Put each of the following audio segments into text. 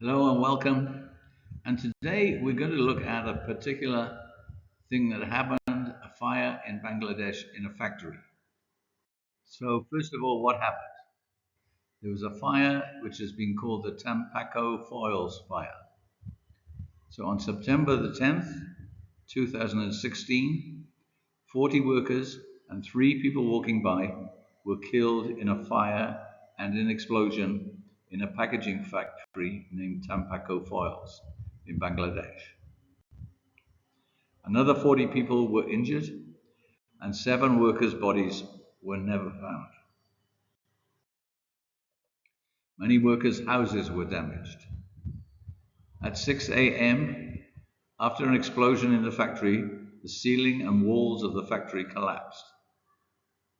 Hello and welcome. And today we're going to look at a particular thing that happened, a fire in Bangladesh in a factory. So, first of all, what happened? There was a fire which has been called the Tampaco Foils Fire. So, on September the 10th, 2016, 40 workers and three people walking by were killed in a fire and an explosion in a packaging factory named Tampaco Foils in Bangladesh. Another 40 people were injured, and seven workers' bodies were never found. Many workers' houses were damaged. At 6 a.m., after an explosion in the factory, the ceiling and walls of the factory collapsed.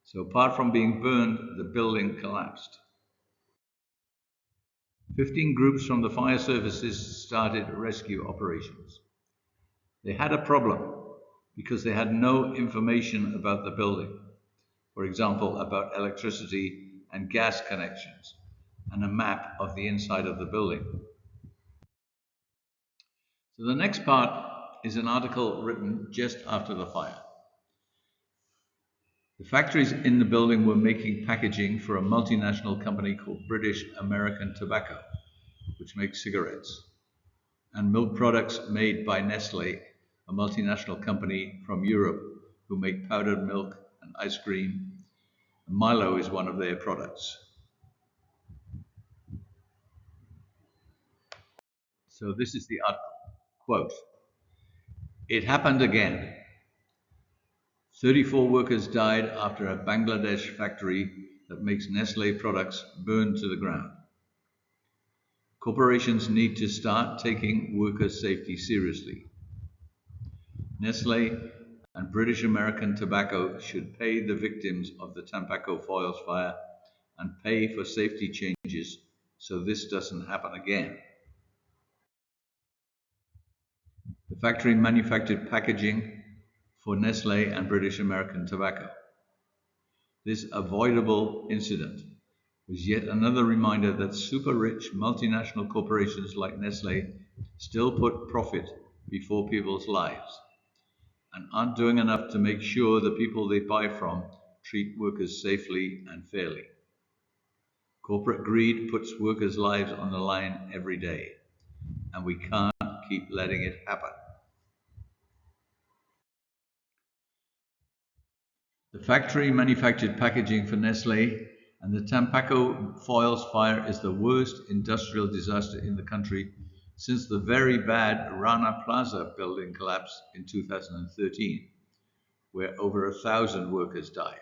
So, apart from being burned, the building collapsed. 15 groups from the fire services started rescue operations. They had a problem because they had no information about the building. For example, about electricity and gas connections, and a map of the inside of the building. So the next part is an article written just after the fire. The factories in the building were making packaging for a multinational company called British American Tobacco, which makes cigarettes, and milk products made by Nestle, a multinational company from Europe who make powdered milk and ice cream. Milo is one of their products. So this is the article. Quote, "It happened again. 34 workers died after a Bangladesh factory that makes Nestle products burned to the ground. Corporations need to start taking worker safety seriously. Nestle and British American Tobacco should pay the victims of the Tampaco Foils fire and pay for safety changes so this doesn't happen again." The factory manufactured packaging for Nestle and British American Tobacco. This avoidable incident was yet another reminder that super-rich multinational corporations like Nestle still put profit before people's lives and aren't doing enough to make sure the people they buy from treat workers safely and fairly. Corporate greed puts workers' lives on the line every day, and we can't keep letting it happen. The factory manufactured packaging for Nestle, and the Tampaco Foils fire is the worst industrial disaster in the country since the very bad Rana Plaza building collapse in 2013, where over 1,000 workers died.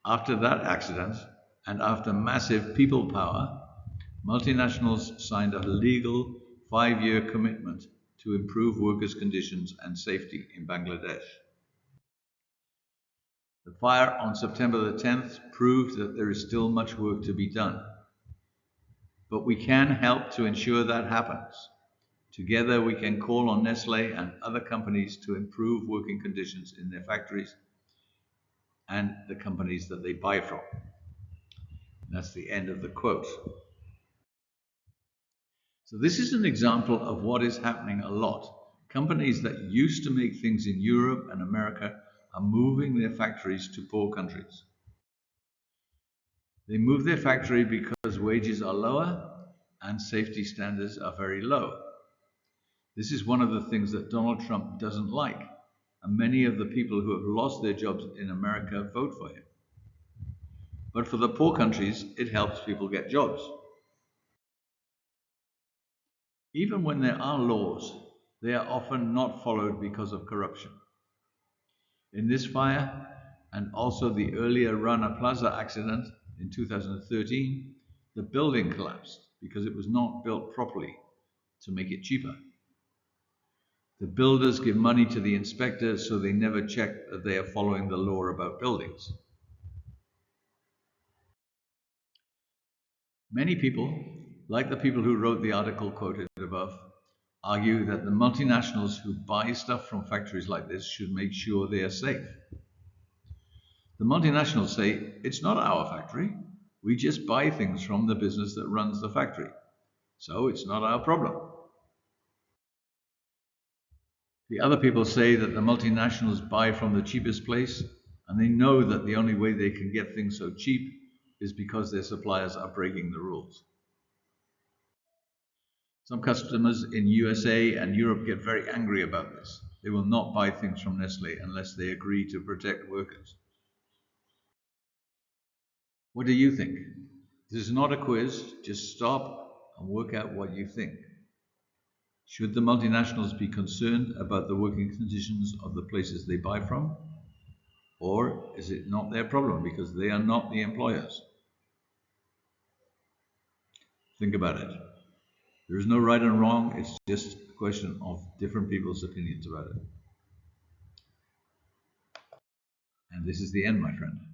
After that accident, and after massive people power, multinationals signed a legal 5-year commitment to improve workers' conditions and safety in Bangladesh. The fire on September the 10th proved that there is still much work to be done. But we can help to ensure that happens. Together we can call on Nestle and other companies to improve working conditions in their factories and the companies that they buy from. That's the end of the quote. So this is an example of what is happening a lot. Companies that used to make things in Europe and America are moving their factories to poor countries. They move their factory because wages are lower and safety standards are very low. This is one of the things that Donald Trump doesn't like, and many of the people who have lost their jobs in America vote for him. But for the poor countries, it helps people get jobs. Even when there are laws, they are often not followed because of corruption. In this fire, and also the earlier Rana Plaza accident in 2013, the building collapsed because it was not built properly to make it cheaper. The builders give money to the inspectors so they never check that they are following the law about buildings. Many people, like the people who wrote the article quoted above, argue that the multinationals who buy stuff from factories like this should make sure they are safe. The multinationals say, it's not our factory. We just buy things from the business that runs the factory. So it's not our problem. The other people say that the multinationals buy from the cheapest place, and they know that the only way they can get things so cheap is because their suppliers are breaking the rules. Some customers in USA and Europe get very angry about this. They will not buy things from Nestle unless they agree to protect workers. What do you think? This is not a quiz. Just stop and work out what you think. Should the multinationals be concerned about the working conditions of the places they buy from? Or is it not their problem because they are not the employers? Think about it. There is no right and wrong. It's just a question of different people's opinions about it. And this is the end, my friend.